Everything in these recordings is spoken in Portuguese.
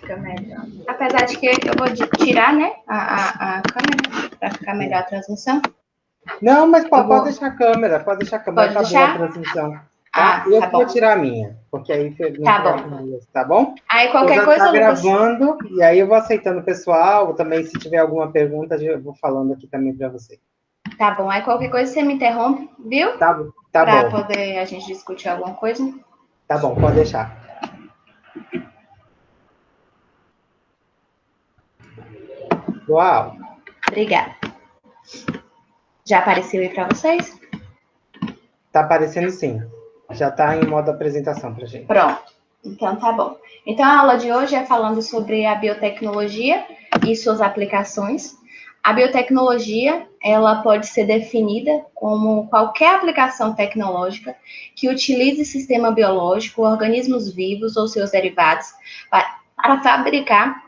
fica melhor. Apesar de que eu vou tirar, né, a câmera para ficar melhor a transmissão. Não, mas pode deixar a câmera, tá boa a transmissão. Tá? Eu tá vou tirar a minha, porque aí não tá bom. Tá bom? Aí qualquer coisa, tá gravando, e aí eu vou aceitando o pessoal, também se tiver alguma pergunta, eu vou falando aqui também para você. Tá bom, aí qualquer coisa você me interrompe, viu? Tá bom. Para poder a gente discutir alguma coisa. Tá bom, pode deixar. Uau! Obrigada. Já apareceu aí para vocês? Tá aparecendo sim. Já está em modo apresentação para gente. Pronto. Então tá bom. Então a aula de hoje é falando sobre a biotecnologia e suas aplicações. A biotecnologia, ela pode ser definida como qualquer aplicação tecnológica que utilize sistema biológico, organismos vivos ou seus derivados para fabricar,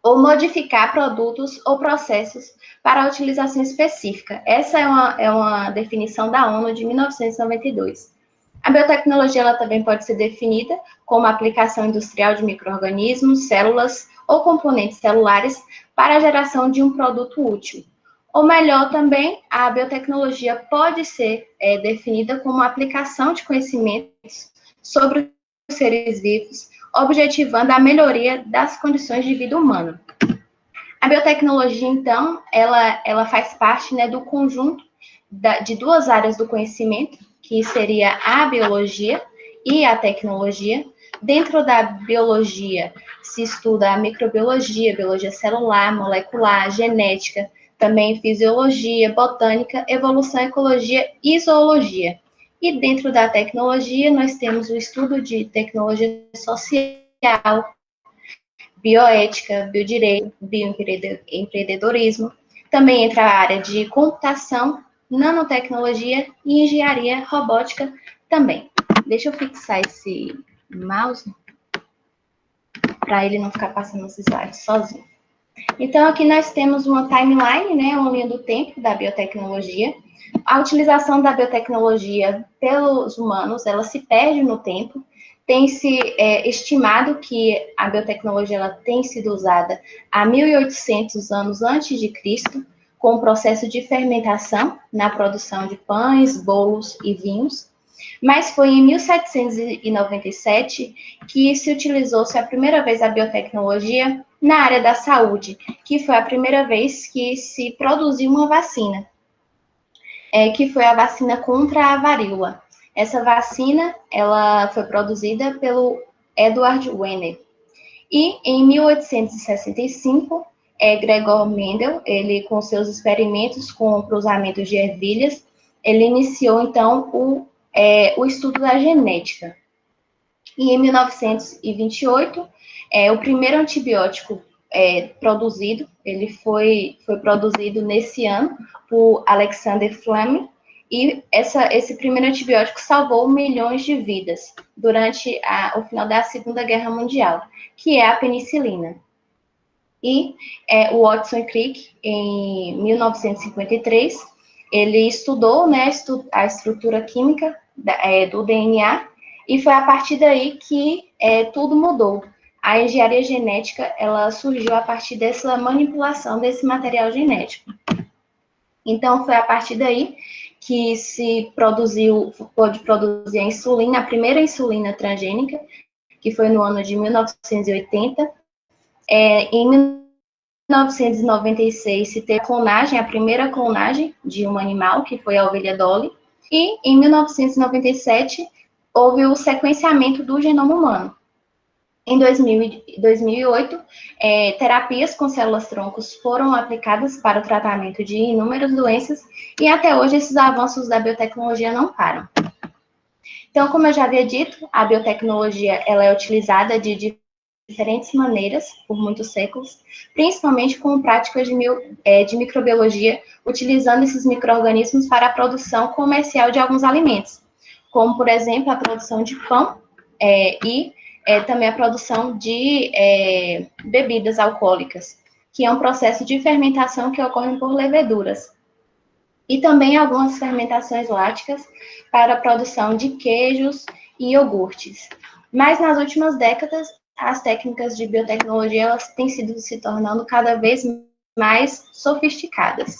ou modificar produtos ou processos para utilização específica. Essa é uma definição da ONU de 1992. A biotecnologia ela também pode ser definida como a aplicação industrial de micro-organismos, células ou componentes celulares para a geração de um produto útil. Ou melhor, também, a biotecnologia pode ser definida como a aplicação de conhecimentos sobre os seres vivos, objetivando a melhoria das condições de vida humana. A biotecnologia, então, ela faz parte, né, do conjunto de duas áreas do conhecimento, que seria a biologia e a tecnologia. Dentro da biologia se estuda a microbiologia, biologia celular, molecular, genética, também fisiologia, botânica, evolução, ecologia e zoologia. E dentro da tecnologia nós temos o estudo de tecnologia social, bioética, biodireito, bioempreendedorismo. Também entra a área de computação, nanotecnologia e engenharia robótica também. Deixa eu fixar esse mouse para ele não ficar passando os slides sozinho. Então, aqui nós temos uma timeline, né, uma linha do tempo da biotecnologia. A utilização da biotecnologia pelos humanos, ela se perde no tempo. Tem-se estimado que a biotecnologia ela tem sido usada há 1.800 anos antes de Cristo, com o processo de fermentação na produção de pães, bolos e vinhos. Mas foi em 1797 que se utilizou-se a primeira vez a biotecnologia na área da saúde, que foi a primeira vez que se produziu uma vacina, que foi a vacina contra a varíola. Essa vacina, ela foi produzida pelo Edward Jenner. E em 1865, Gregor Mendel, ele com seus experimentos com cruzamentos de ervilhas, ele iniciou então o estudo da genética. E em 1928, o primeiro antibiótico produzido, ele foi produzido nesse ano por Alexander Fleming, e esse primeiro antibiótico salvou milhões de vidas durante o final da Segunda Guerra Mundial, que é a penicilina. E o Watson Crick, em 1953, ele estudou, né, a estrutura química do DNA, e foi a partir daí que tudo mudou. A engenharia genética, ela surgiu a partir dessa manipulação desse material genético. Então, foi a partir daí que pôde produzir a insulina, a primeira insulina transgênica, que foi no ano de 1980. Em 1996 se teve a primeira clonagem de um animal, que foi a ovelha Dolly, e em 1997 houve o sequenciamento do genoma humano. Em 2008, terapias com células-troncos foram aplicadas para o tratamento de inúmeras doenças, e até hoje esses avanços da biotecnologia não param. Então, como eu já havia dito, a biotecnologia ela é utilizada de diferentes maneiras por muitos séculos, principalmente com práticas de microbiologia, utilizando esses micro-organismos para a produção comercial de alguns alimentos, como, por exemplo, a produção de pão e também a produção de bebidas alcoólicas, que é um processo de fermentação que ocorre por leveduras. E também algumas fermentações láticas para a produção de queijos e iogurtes. Mas nas últimas décadas, as técnicas de biotecnologia elas têm sido se tornando cada vez mais sofisticadas.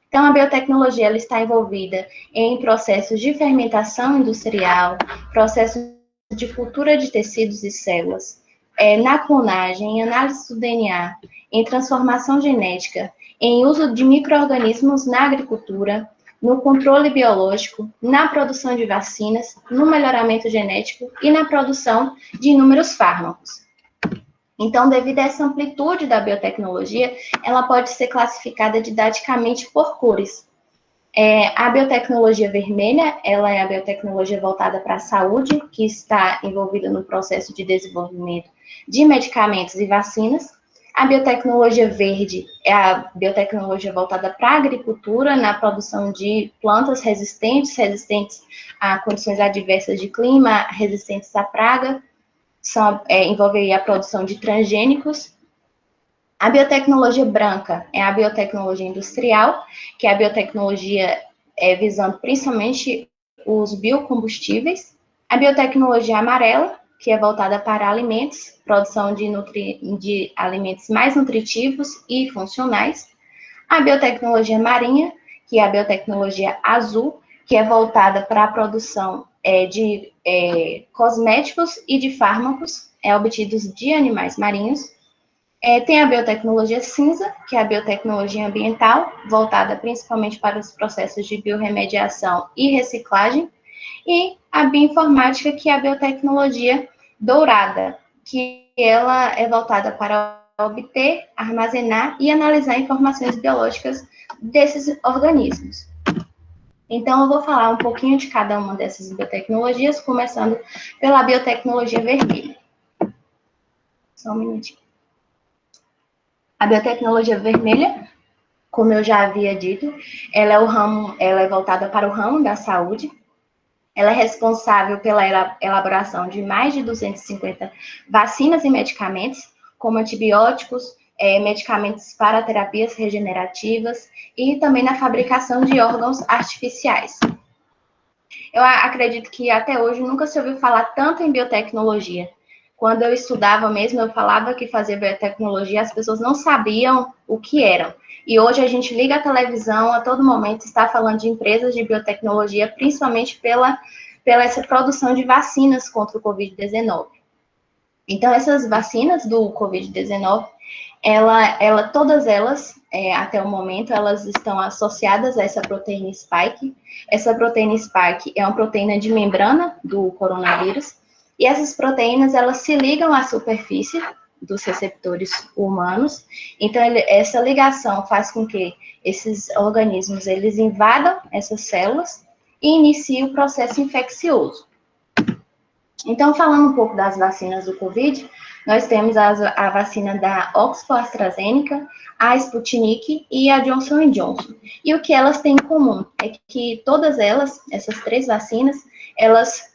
Então, a biotecnologia ela está envolvida em processos de fermentação industrial, processos de cultura de tecidos e células, na clonagem, em análise do DNA, em transformação genética, em uso de micro-organismos na agricultura, no controle biológico, na produção de vacinas, no melhoramento genético e na produção de inúmeros fármacos. Então, devido a essa amplitude da biotecnologia, ela pode ser classificada didaticamente por cores. A biotecnologia vermelha, ela é a biotecnologia voltada para a saúde, que está envolvida no processo de desenvolvimento de medicamentos e vacinas. A biotecnologia verde é a biotecnologia voltada para a agricultura, na produção de plantas resistentes a condições adversas de clima, resistentes à praga, envolve a produção de transgênicos. A biotecnologia branca é a biotecnologia industrial, que é a biotecnologia visando principalmente os biocombustíveis. A biotecnologia amarela, que é voltada para alimentos, produção de alimentos mais nutritivos e funcionais. A biotecnologia marinha, que é a biotecnologia azul, que é voltada para a produção de cosméticos e de fármacos obtidos de animais marinhos. Tem a biotecnologia cinza, que é a biotecnologia ambiental, voltada principalmente para os processos de biorremediação e reciclagem. E a bioinformática, que é a biotecnologia dourada, que ela é voltada para obter, armazenar e analisar informações biológicas desses organismos. Então, eu vou falar um pouquinho de cada uma dessas biotecnologias, começando pela biotecnologia vermelha. Só um minutinho. A biotecnologia vermelha, como eu já havia dito, ela é voltada para o ramo da saúde. Ela é responsável pela elaboração de mais de 250 vacinas e medicamentos, como antibióticos, medicamentos para terapias regenerativas e também na fabricação de órgãos artificiais. Eu acredito que até hoje nunca se ouviu falar tanto em biotecnologia. Quando eu estudava mesmo, eu falava que fazia biotecnologia, as pessoas não sabiam o que eram. E hoje a gente liga a televisão, a todo momento está falando de empresas de biotecnologia, principalmente pela essa produção de vacinas contra o Covid-19. Então, essas vacinas do Covid-19, todas elas, até o momento, elas estão associadas a essa proteína spike. Essa proteína spike é uma proteína de membrana do coronavírus, e essas proteínas, elas se ligam à superfície dos receptores humanos. Então, essa ligação faz com que esses organismos, eles invadam essas células e iniciem o processo infeccioso. Então, falando um pouco das vacinas do Covid, nós temos a vacina da Oxford AstraZeneca, a Sputnik e a Johnson & Johnson. E o que elas têm em comum é que todas elas, essas três vacinas, elas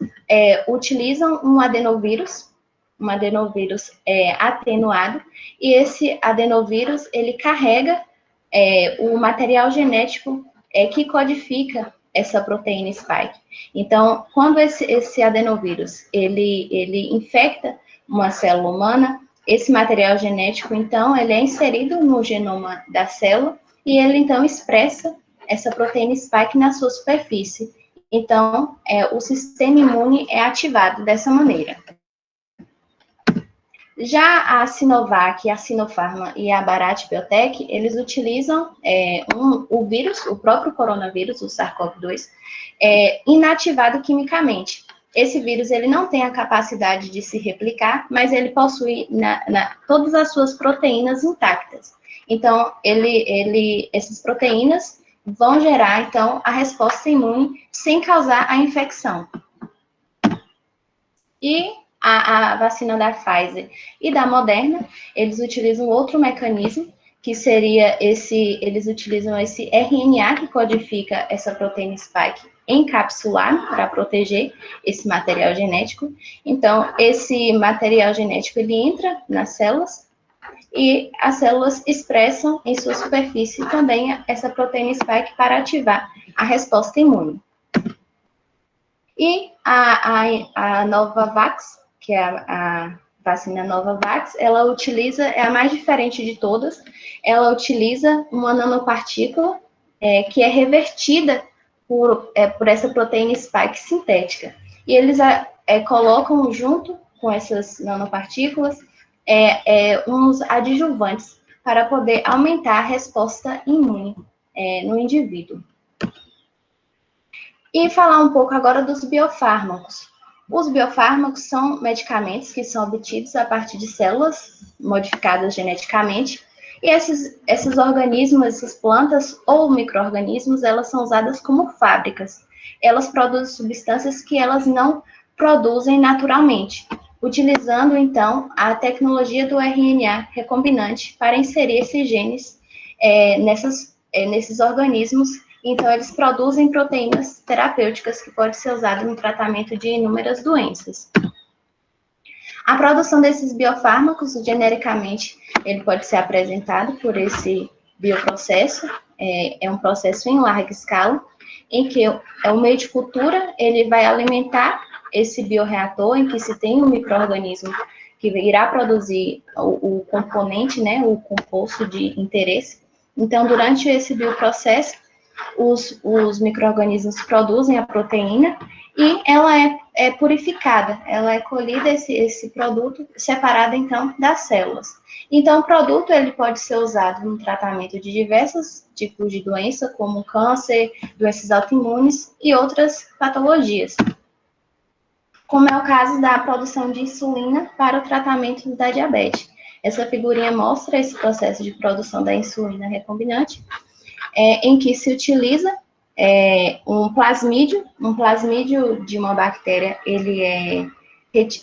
utilizam um adenovírus atenuado, e esse adenovírus, ele carrega o material genético que codifica essa proteína spike. Então, quando esse adenovírus, ele infecta uma célula humana, esse material genético, então, ele é inserido no genoma da célula, e ele, então, expressa essa proteína spike na sua superfície. Então, o sistema imune é ativado dessa maneira. Já a Sinovac, a Sinopharma e a Bharat Biotech, eles utilizam o vírus, o próprio coronavírus, o SARS-CoV-2, inativado quimicamente. Esse vírus, ele não tem a capacidade de se replicar, mas ele possui todas as suas proteínas intactas. Então, essas proteínas vão gerar, então, a resposta imune sem causar a infecção. E a vacina da Pfizer e da Moderna, eles utilizam outro mecanismo, que seria eles utilizam esse RNA que codifica essa proteína spike encapsulado para proteger esse material genético. Então, esse material genético, ele entra nas células, e as células expressam em sua superfície também essa proteína spike para ativar a resposta imune. E a Novavax, que é a vacina Novavax, ela utiliza, é a mais diferente de todas, ela utiliza uma nanopartícula que é revertida por essa proteína spike sintética. E eles colocam junto com essas nanopartículas uns adjuvantes para poder aumentar a resposta imune no indivíduo. E falar um pouco agora dos biofármacos. Os biofármacos são medicamentos que são obtidos a partir de células modificadas geneticamente, e esses organismos, essas plantas ou micro-organismos, elas são usadas como fábricas. Elas produzem substâncias que elas não produzem naturalmente, utilizando, então, a tecnologia do RNA recombinante para inserir esses genes nesses organismos. Então, eles produzem proteínas terapêuticas que podem ser usadas no tratamento de inúmeras doenças. A produção desses biofármacos, genericamente, ele pode ser apresentado por esse bioprocesso, é um processo em larga escala, em que o meio de cultura, ele vai alimentar esse bioreator, em que se tem um micro-organismo que irá produzir o componente, né, o composto de interesse. Então, durante esse bioprocesso, os micro-organismos produzem a proteína e ela é purificada, ela é colhida, esse produto, separado, então, das células. Então, o produto, ele pode ser usado no tratamento de diversos tipos de doença, como câncer, doenças autoimunes e outras patologias, como é o caso da produção de insulina para o tratamento da diabetes. Essa figurinha mostra esse processo de produção da insulina recombinante, em que se utiliza um plasmídio de uma bactéria, ele é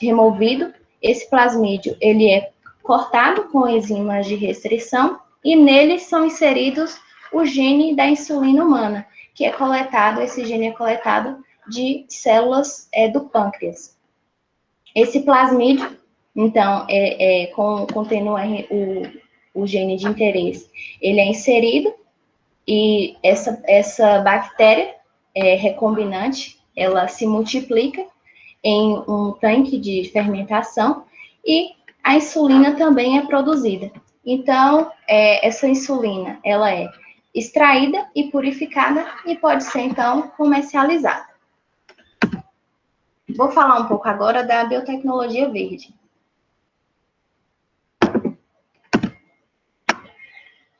removido, esse plasmídio, ele é cortado com enzimas de restrição, e nele são inseridos o gene da insulina humana, que é coletado, esse gene é coletado de células do pâncreas. Esse plasmídio, então, contendo o gene de interesse, ele é inserido, e essa bactéria recombinante, ela se multiplica em um tanque de fermentação, e a insulina também é produzida. Então, essa insulina, ela é extraída e purificada e pode ser, então, comercializada. Vou falar um pouco agora da biotecnologia verde.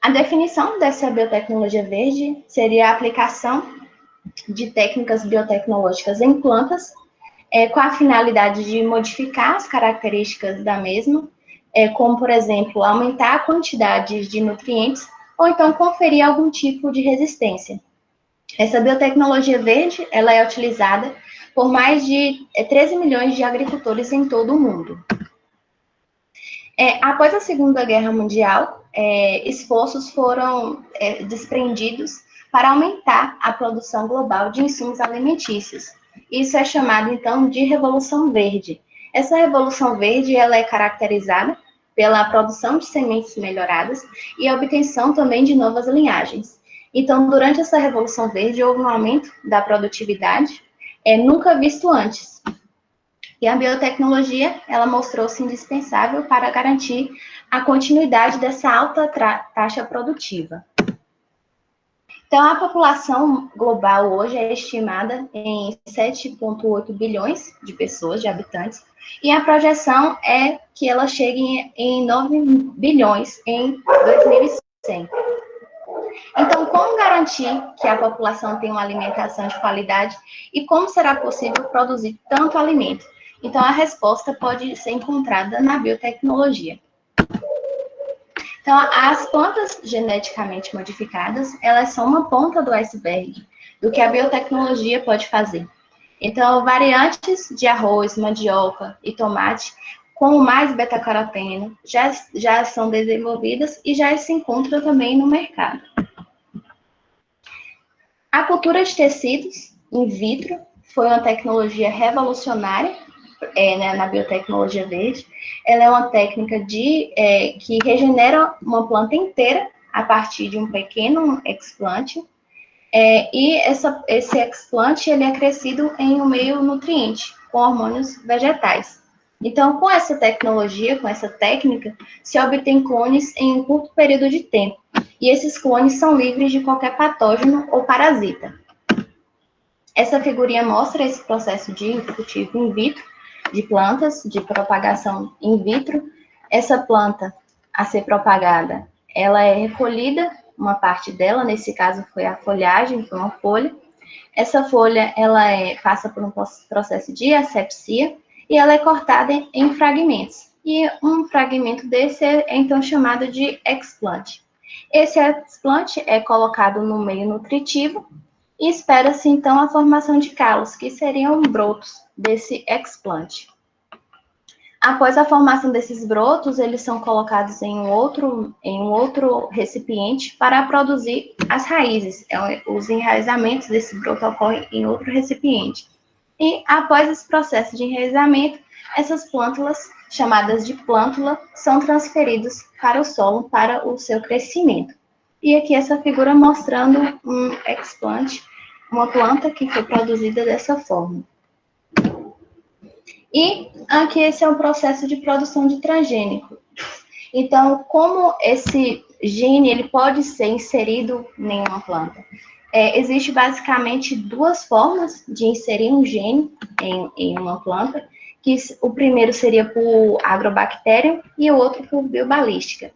A definição dessa biotecnologia verde seria a aplicação de técnicas biotecnológicas em plantas, com a finalidade de modificar as características da mesma, como, por exemplo, aumentar a quantidade de nutrientes, ou então conferir algum tipo de resistência. Essa biotecnologia verde, ela é utilizada por mais de 13 milhões de agricultores em todo o mundo. Após a Segunda Guerra Mundial, esforços foram desprendidos para aumentar a produção global de insumos alimentícios. Isso é chamado, então, de Revolução Verde. Essa Revolução Verde, ela é caracterizada pela produção de sementes melhoradas e a obtenção também de novas linhagens. Então, durante essa Revolução Verde, houve um aumento da produtividade nunca visto antes. E a biotecnologia, ela mostrou-se indispensável para garantir a continuidade dessa alta taxa produtiva. Então, a população global hoje é estimada em 7,8 bilhões de pessoas, de habitantes, e a projeção é que ela chegue em 9 bilhões em 2100. Então, como garantir que a população tenha uma alimentação de qualidade e como será possível produzir tanto alimento? Então, a resposta pode ser encontrada na biotecnologia. Então, as plantas geneticamente modificadas, elas são uma ponta do iceberg do que a biotecnologia pode fazer. Então, variantes de arroz, mandioca e tomate, com mais beta-caroteno, já são desenvolvidas e já se encontram também no mercado. A cultura de tecidos in vitro foi uma tecnologia revolucionária na biotecnologia verde. Ela é uma técnica que regenera uma planta inteira a partir de um pequeno explante, e esse explante ele é crescido em um meio nutriente, com hormônios vegetais. Então, com essa tecnologia, com essa técnica, se obtém clones em um curto período de tempo. E esses clones são livres de qualquer patógeno ou parasita. Essa figurinha mostra esse processo de cultivo in vitro de plantas, de propagação in vitro. Essa planta a ser propagada, ela é recolhida, uma parte dela, nesse caso foi a folhagem, foi uma folha. Essa folha, ela passa por um processo de asepsia e ela é cortada em fragmentos. E um fragmento desse é então chamado de explant. Esse explant é colocado no meio nutritivo e espera-se então a formação de calos, que seriam brotos desse explant. Após a formação desses brotos, eles são colocados em um outro recipiente para produzir as raízes. Os enraizamentos desse broto ocorrem em outro recipiente. E após esse processo de enraizamento, essas plântulas, chamadas de plântula, são transferidas para o solo para o seu crescimento. E aqui essa figura mostrando um explant, uma planta que foi produzida dessa forma. E aqui esse é o processo de produção de transgênico. Então, como esse gene ele pode ser inserido em uma planta? Existe basicamente duas formas de inserir um gene em uma planta, que o primeiro seria por agrobactéria e o outro por biobalística.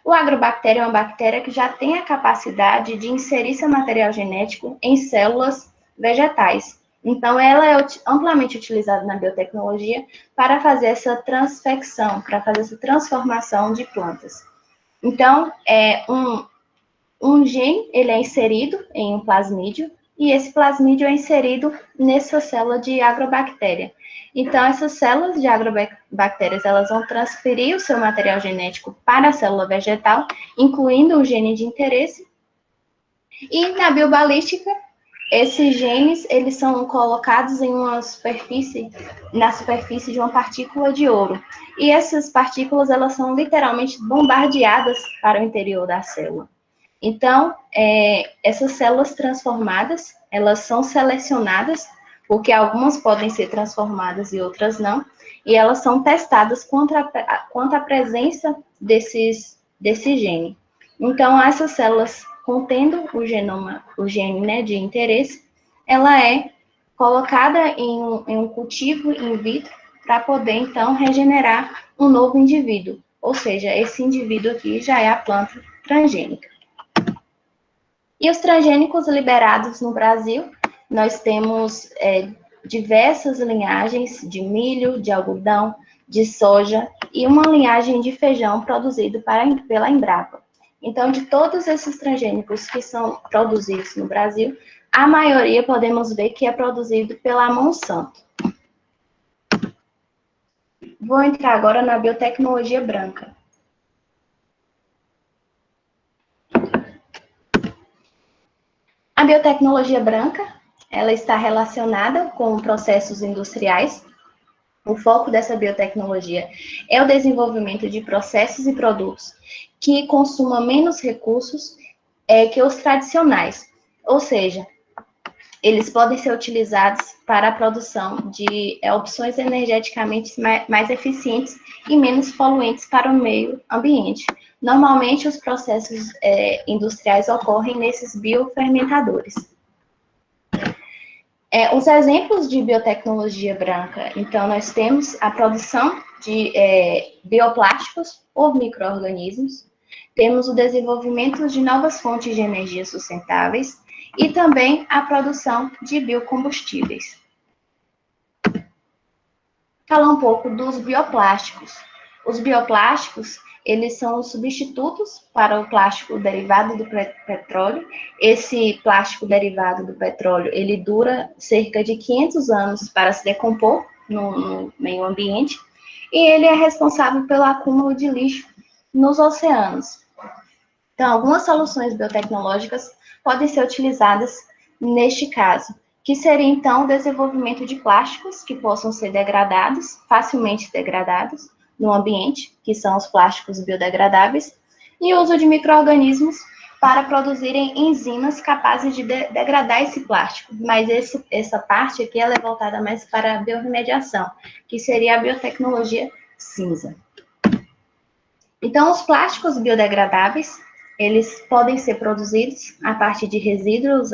O agrobactéria é uma bactéria que já tem a capacidade de inserir seu material genético em células vegetais. Então, ela é amplamente utilizada na biotecnologia para fazer essa transfecção, para fazer essa transformação de plantas. Então, um gene ele é inserido em um plasmídio e esse plasmídio é inserido nessa célula de agrobactéria. Então, essas células de agrobactérias elas vão transferir o seu material genético para a célula vegetal, incluindo o gene de interesse. E na biobalística, esses genes, eles são colocados em na superfície de uma partícula de ouro. E essas partículas, elas são literalmente bombardeadas para o interior da célula. Então, essas células transformadas, elas são selecionadas, porque algumas podem ser transformadas e outras não, e elas são testadas quanto à presença desse gene. Então, essas células contendo o gene, né, de interesse, ela é colocada em um cultivo in vitro para poder, então, regenerar um novo indivíduo. Ou seja, esse indivíduo aqui já é a planta transgênica. E os transgênicos liberados no Brasil, nós temos diversas linhagens de milho, de algodão, de soja e uma linhagem de feijão produzido pela Embrapa. Então, de todos esses transgênicos que são produzidos no Brasil, a maioria podemos ver que é produzido pela Monsanto. Vou entrar agora na biotecnologia branca. A biotecnologia branca, ela está relacionada com processos industriais. O foco dessa biotecnologia é o desenvolvimento de processos e produtos que consumam menos recursos que os tradicionais. Ou seja, eles podem ser utilizados para a produção de opções energeticamente mais eficientes e menos poluentes para o meio ambiente. Normalmente, os processos industriais ocorrem nesses biofermentadores. Os exemplos de biotecnologia branca, então, nós temos a produção de bioplásticos por micro-organismos, temos o desenvolvimento de novas fontes de energia sustentáveis e também a produção de biocombustíveis. Falar um pouco dos bioplásticos. Os bioplásticos, eles são substitutos para o plástico derivado do petróleo. Esse plástico derivado do petróleo, ele dura cerca de 500 anos para se decompor no meio ambiente e ele é responsável pelo acúmulo de lixo nos oceanos. Então, algumas soluções biotecnológicas podem ser utilizadas neste caso, que seria, então, o desenvolvimento de plásticos que possam ser degradados, facilmente degradados, no ambiente, que são os plásticos biodegradáveis, e o uso de micro-organismos para produzirem enzimas capazes de degradar esse plástico. Mas essa parte aqui ela é voltada mais para a biorremediação, que seria a biotecnologia cinza. Então, os plásticos biodegradáveis, eles podem ser produzidos a partir de resíduos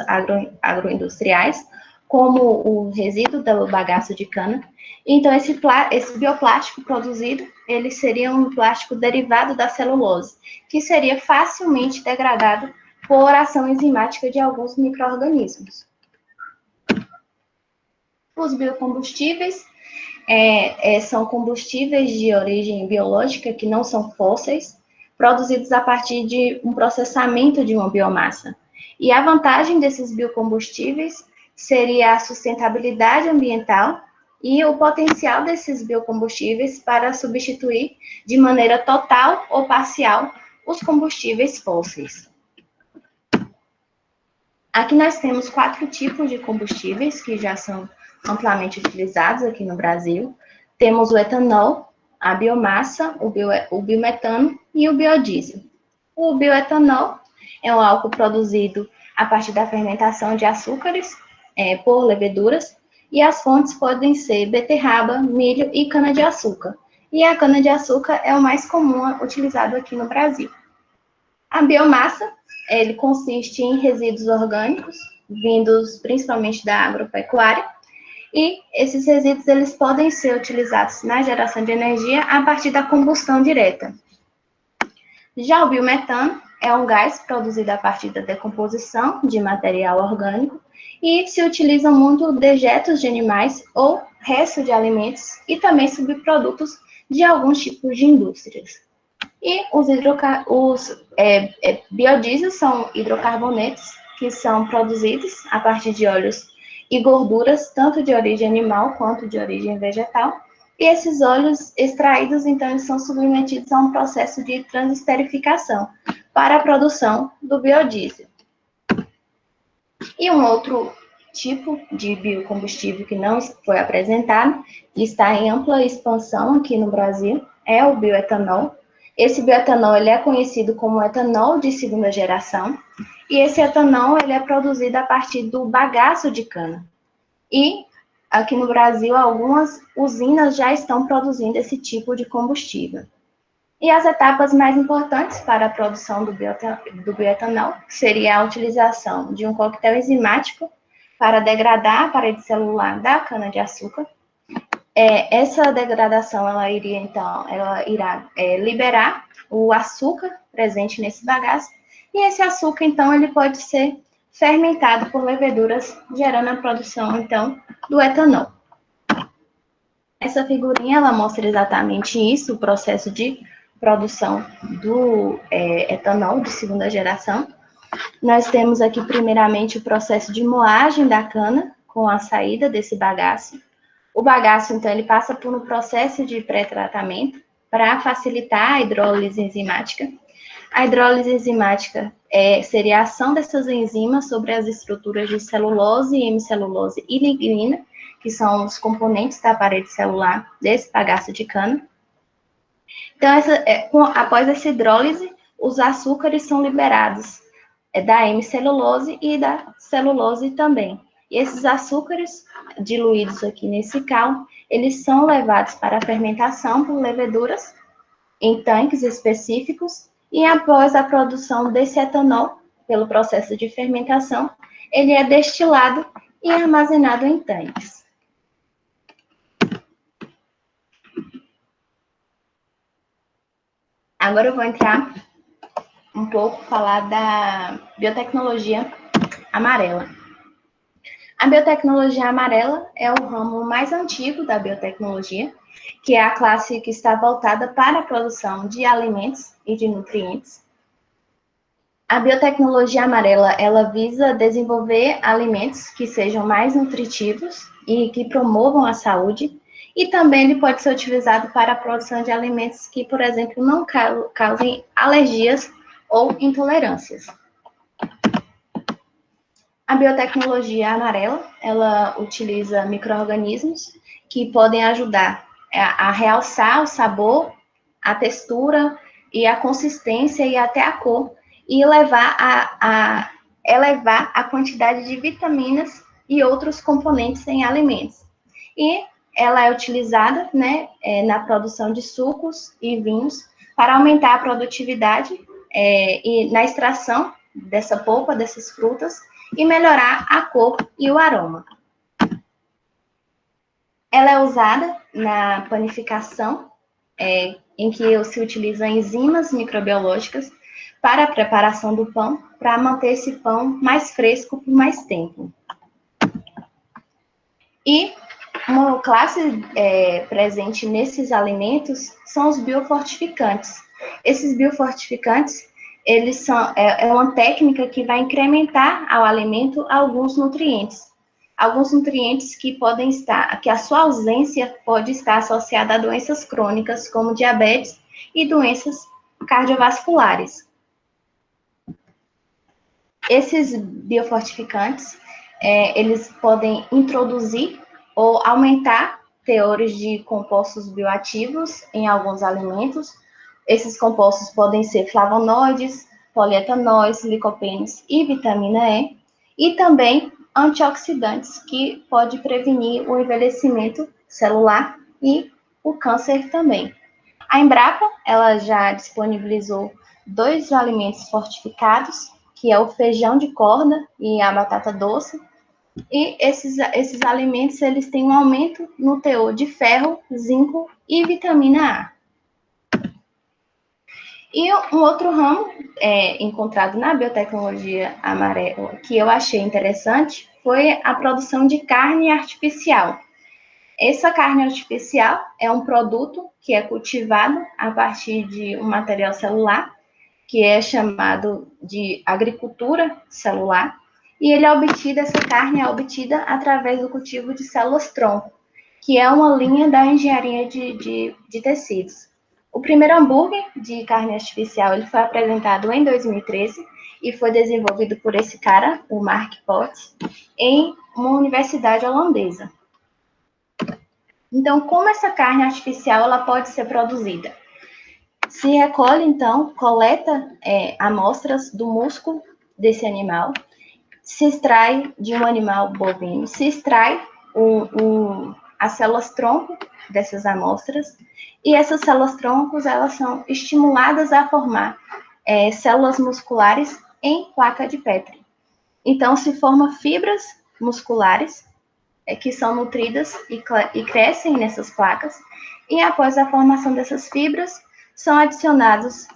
agroindustriais, como o resíduo do bagaço de cana. Então, esse bioplástico produzido, ele seria um plástico derivado da celulose, que seria facilmente degradado por ação enzimática de alguns micro-organismos. Os biocombustíveis são combustíveis de origem biológica, que não são fósseis, produzidos a partir de um processamento de uma biomassa. E a vantagem desses biocombustíveis seria a sustentabilidade ambiental e o potencial desses biocombustíveis para substituir de maneira total ou parcial os combustíveis fósseis. Aqui nós temos 4 tipos de combustíveis que já são amplamente utilizados aqui no Brasil. Temos o etanol, a biomassa, o biometano e o biodiesel. O bioetanol é um álcool produzido a partir da fermentação de açúcares por leveduras, e as fontes podem ser beterraba, milho e cana-de-açúcar. E a cana-de-açúcar é o mais comum utilizado aqui no Brasil. A biomassa, ele consiste em resíduos orgânicos, vindos principalmente da agropecuária, e esses resíduos eles podem ser utilizados na geração de energia a partir da combustão direta. Já o biometano é um gás produzido a partir da decomposição de material orgânico e se utilizam muito dejetos de animais ou restos de alimentos e também subprodutos de alguns tipos de indústrias. E os biodiesels são hidrocarbonetos que são produzidos a partir de óleos e gorduras, tanto de origem animal quanto de origem vegetal. E esses óleos extraídos, então, eles são submetidos a um processo de transesterificação para a produção do biodiesel. E um outro tipo de biocombustível que não foi apresentado e está em ampla expansão aqui no Brasil é o bioetanol. Esse bioetanol ele é conhecido como etanol de segunda geração, e esse etanol ele é produzido a partir do bagaço de cana. E aqui no Brasil, algumas usinas já estão produzindo esse tipo de combustível. E as etapas mais importantes para a produção do bioetanol seria a utilização de um coquetel enzimático para degradar a parede celular da cana-de-açúcar. Essa degradação ela irá liberar o açúcar presente nesse bagaço, e esse açúcar, então, ele pode ser fermentado por leveduras, gerando a produção, então, do etanol. Essa figurinha, ela mostra exatamente isso, o processo de produção do etanol de segunda geração. Nós temos aqui, primeiramente, o processo de moagem da cana com a saída desse bagaço. O bagaço, então, ele passa por um processo de pré-tratamento para facilitar a hidrólise enzimática. A hidrólise enzimática seria a ação dessas enzimas sobre as estruturas de celulose, hemicelulose e lignina, que são os componentes da parede celular desse bagaço de cana. Então, após essa hidrólise, os açúcares são liberados da hemicelulose e da celulose também. E esses açúcares, diluídos aqui nesse cal, eles são levados para a fermentação por leveduras em tanques específicos, e após a produção desse etanol, pelo processo de fermentação, ele é destilado e armazenado em tanques. Agora eu vou entrar um pouco, falar da biotecnologia amarela. A biotecnologia amarela é o ramo mais antigo da biotecnologia, que é a classe que está voltada para a produção de alimentos e de nutrientes. A biotecnologia amarela, ela visa desenvolver alimentos que sejam mais nutritivos e que promovam a saúde, e também ele pode ser utilizado para a produção de alimentos que, por exemplo, não causem alergias ou intolerâncias. A biotecnologia amarela, ela utiliza micro-organismos que podem ajudar a realçar o sabor, a textura e a consistência e até a cor e elevar a quantidade de vitaminas e outros componentes em alimentos. E ela é utilizada, né, na produção de sucos e vinhos para aumentar a produtividade e na extração dessa polpa, dessas frutas, e melhorar a cor e o aroma. Ela é usada na panificação, em que se utilizam enzimas microbiológicas para a preparação do pão, para manter esse pão mais fresco por mais tempo. E uma classe presente nesses alimentos são os biofortificantes. Esses biofortificantes, eles são uma técnica que vai incrementar ao alimento alguns nutrientes que a sua ausência pode estar associada a doenças crônicas, como diabetes e doenças cardiovasculares. Esses biofortificantes, eles podem introduzir ou aumentar teores de compostos bioativos em alguns alimentos. Esses compostos podem ser flavonoides, polietanóis, licopenos e vitamina E, e também antioxidantes, que pode prevenir o envelhecimento celular e o câncer também. A Embrapa, ela já disponibilizou 2 alimentos fortificados, que é o feijão de corda e a batata doce, e esses alimentos, eles têm um aumento no teor de ferro, zinco e vitamina A. E um outro ramo encontrado na biotecnologia amarela, que eu achei interessante, foi a produção de carne artificial. Essa carne artificial é um produto que é cultivado a partir de um material celular, que é chamado de agricultura celular, e essa carne é obtida através do cultivo de células-tronco, que é uma linha da engenharia de tecidos. O primeiro hambúrguer de carne artificial ele foi apresentado em 2013 e foi desenvolvido por esse cara, o Mark Potts, em uma universidade holandesa. Então, como essa carne artificial ela pode ser produzida? Se recolhe, então, coleta amostras do músculo desse animal, se extrai de um animal bovino, se extrai as células-tronco dessas amostras, e essas células-troncos, elas são estimuladas a formar células musculares em placa de Petri. Então, se formam fibras musculares que são nutridas e crescem nessas placas, e após a formação dessas fibras, são adicionados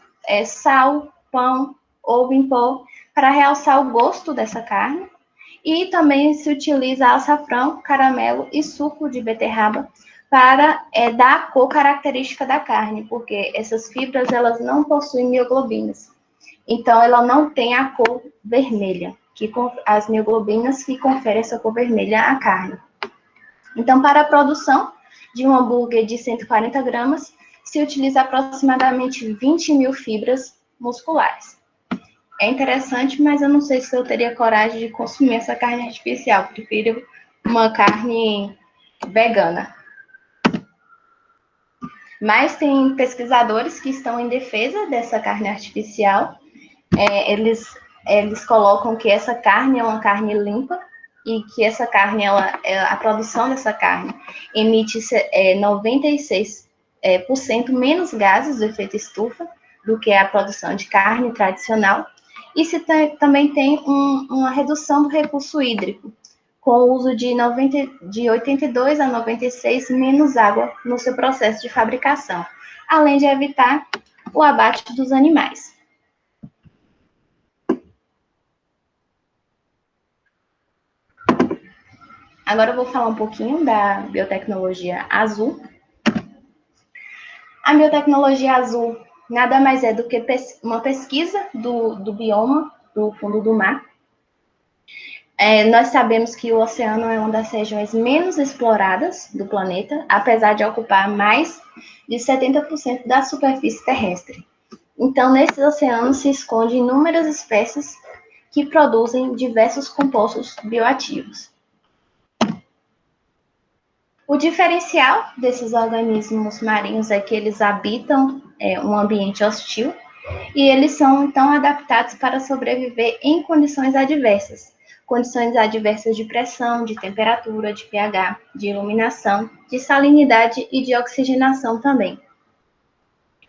sal, pão, ovo em pó, para realçar o gosto dessa carne, e também se utiliza açafrão, caramelo e suco de beterraba para dar a cor característica da carne, porque essas fibras elas não possuem mioglobinas. Então, ela não tem a cor vermelha, as mioglobinas que conferem essa cor vermelha à carne. Então, para a produção de um hambúrguer de 140 gramas, se utiliza aproximadamente 20 mil fibras musculares. É interessante, mas eu não sei se eu teria coragem de consumir essa carne artificial. Prefiro uma carne vegana. Mas tem pesquisadores que estão em defesa dessa carne artificial. Eles colocam que essa carne é uma carne limpa e que essa carne, a produção dessa carne emite 96% menos gases do efeito estufa do que a produção de carne tradicional. E também tem uma redução do recurso hídrico, com o uso de 82 a 96 menos água no seu processo de fabricação, além de evitar o abate dos animais. Agora eu vou falar um pouquinho da biotecnologia azul. A biotecnologia azul nada mais é do que uma pesquisa do bioma do fundo do mar. Nós sabemos que o oceano é uma das regiões menos exploradas do planeta, apesar de ocupar mais de 70% da superfície terrestre. Então, nesses oceanos se escondem inúmeras espécies que produzem diversos compostos bioativos. O diferencial desses organismos marinhos é que eles habitam um ambiente hostil, E eles são, então, adaptados para sobreviver em condições adversas de pressão, de temperatura, de pH, de iluminação, de salinidade e de oxigenação também.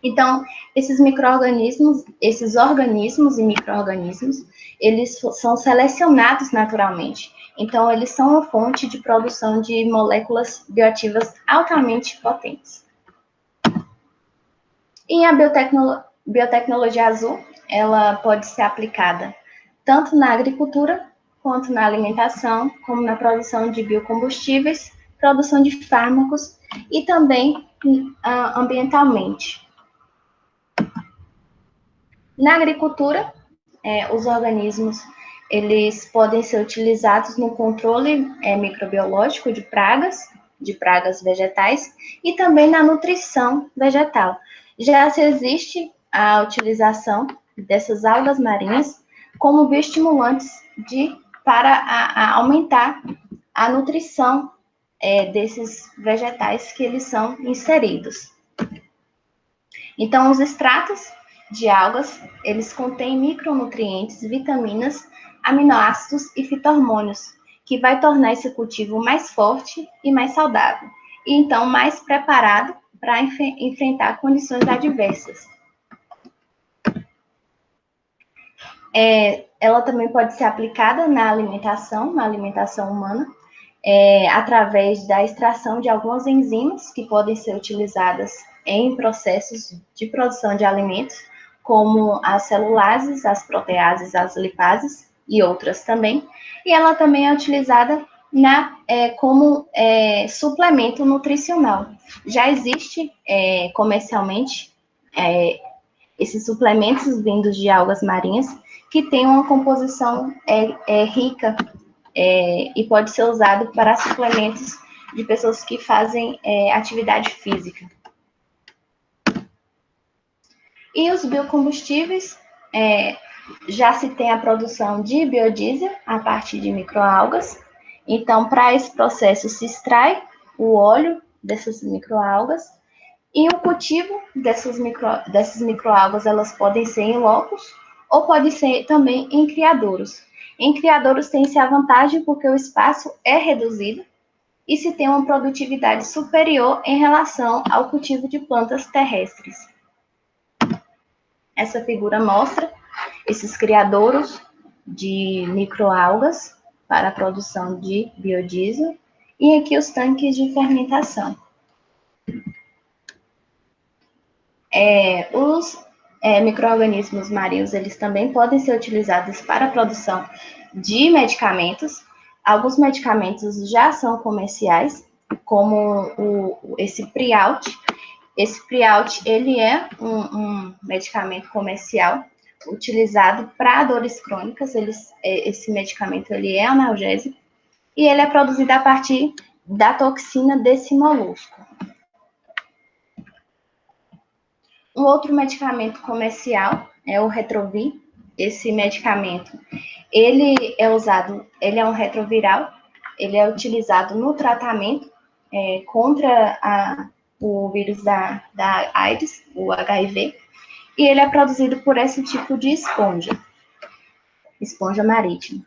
Então, esses micro-organismos, esses organismos e micro-organismos, eles são selecionados naturalmente. Então, eles são uma fonte de produção de moléculas bioativas altamente potentes. E a biotecnologia azul, ela pode ser aplicada tanto na agricultura, quanto na alimentação, como na produção de biocombustíveis, produção de fármacos e também ambientalmente. Na agricultura, os organismos eles podem ser utilizados no controle microbiológico de pragas vegetais e também na nutrição vegetal. Já se existe a utilização dessas algas marinhas como bioestimulantes para aumentar a nutrição desses vegetais que eles são inseridos. Então, os extratos de algas, eles contêm micronutrientes, vitaminas, aminoácidos e fito-hormônios, que vai tornar esse cultivo mais forte e mais saudável, e então mais preparado para enfrentar condições adversas. Ela também pode ser aplicada na alimentação humana, através da extração de algumas enzimas que podem ser utilizadas em processos de produção de alimentos, como as celulases, as proteases, as lipases e outras também. E ela também é utilizada como suplemento nutricional. Já existe comercialmente esses suplementos vindos de algas marinhas que têm uma composição rica e pode ser usado para suplementos de pessoas que fazem atividade física. E os biocombustíveis, já se tem a produção de biodiesel a partir de microalgas. Então, para esse processo se extrai o óleo dessas microalgas e o cultivo dessas microalgas, elas podem ser em locos ou pode ser também em criadouros. Em criadouros tem-se a vantagem porque o espaço é reduzido e se tem uma produtividade superior em relação ao cultivo de plantas terrestres. Essa figura mostra esses criadouros de microalgas para a produção de biodiesel e aqui os tanques de fermentação. Os micro-organismos marinhos, eles também podem ser utilizados para a produção de medicamentos. Alguns medicamentos já são comerciais, como esse Prialt. Esse Prialt, ele é um medicamento comercial utilizado para dores crônicas. Esse medicamento, ele é analgésico e ele é produzido a partir da toxina desse molusco. Um outro medicamento comercial é o Retrovir. Esse medicamento, ele é um retroviral, ele é utilizado no tratamento contra o vírus da AIDS, o HIV, e ele é produzido por esse tipo de esponja marítima.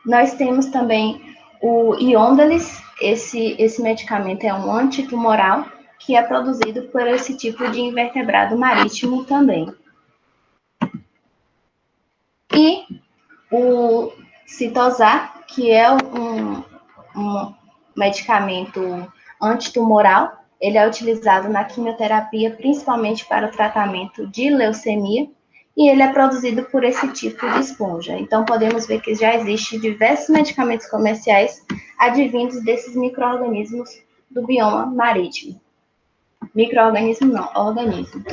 Nós temos também o Yondelis. Esse medicamento é um antitumoral, que é produzido por esse tipo de invertebrado marítimo também. E o Citosar, que é um medicamento antitumoral, ele é utilizado na quimioterapia, principalmente para o tratamento de leucemia, e ele é produzido por esse tipo de esponja. Então, podemos ver que já existem diversos medicamentos comerciais advindos desses micro-organismos do bioma marítimo. Micro-organismo não, organismo.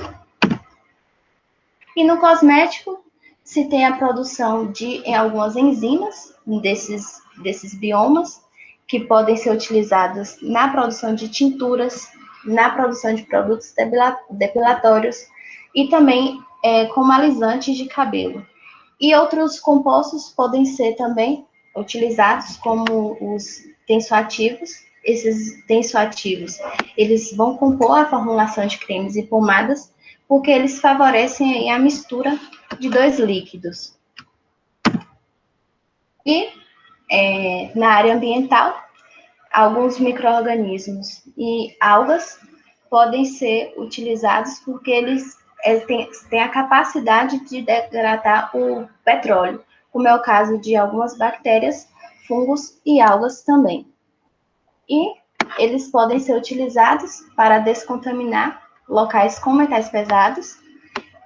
E no cosmético, se tem a produção de algumas enzimas desses biomas, que podem ser utilizadas na produção de tinturas, na produção de produtos depilatórios e também como alisantes de cabelo. E outros compostos podem ser também utilizados como os tensoativos, esses tensoativos, eles vão compor a formulação de cremes e pomadas, porque eles favorecem a mistura de dois líquidos. E, na área ambiental, alguns micro-organismos e algas podem ser utilizados porque eles têm a capacidade de degradar o petróleo, como é o caso de algumas bactérias, fungos e algas também. E eles podem ser utilizados para descontaminar locais com metais pesados,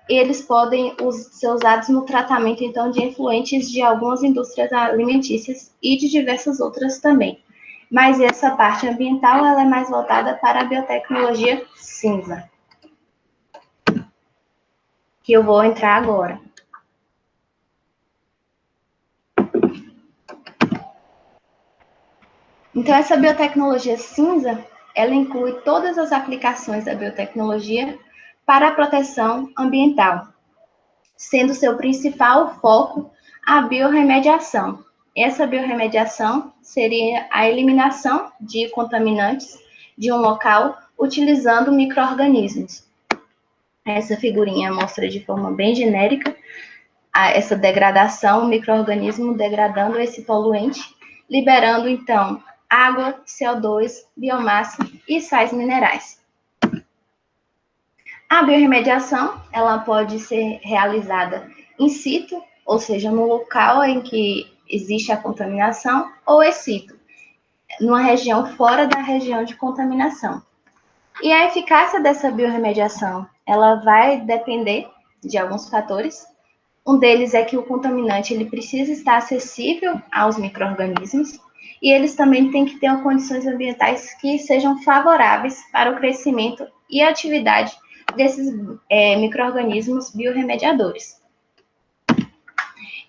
e eles podem ser usados no tratamento, então, de efluentes de algumas indústrias alimentícias e de diversas outras também. Mas essa parte ambiental, ela é mais voltada para a biotecnologia cinza, que eu vou entrar agora. Então, essa biotecnologia cinza, ela inclui todas as aplicações da biotecnologia para a proteção ambiental, sendo seu principal foco a biorremediação. Essa biorremediação seria a eliminação de contaminantes de um local utilizando micro-organismos. Essa figurinha mostra de forma bem genérica essa degradação, o micro-organismo degradando esse poluente, liberando, então, água, CO2, biomassa e sais minerais. A biorremediação, ela pode ser realizada in situ, ou seja, no local em que existe a contaminação, ou ex situ, numa região fora da região de contaminação. E a eficácia dessa biorremediação, ela vai depender de alguns fatores. Um deles é que o contaminante ele precisa estar acessível aos micro-organismos, e eles também têm que ter condições ambientais que sejam favoráveis para o crescimento e atividade desses micro-organismos biorremediadores.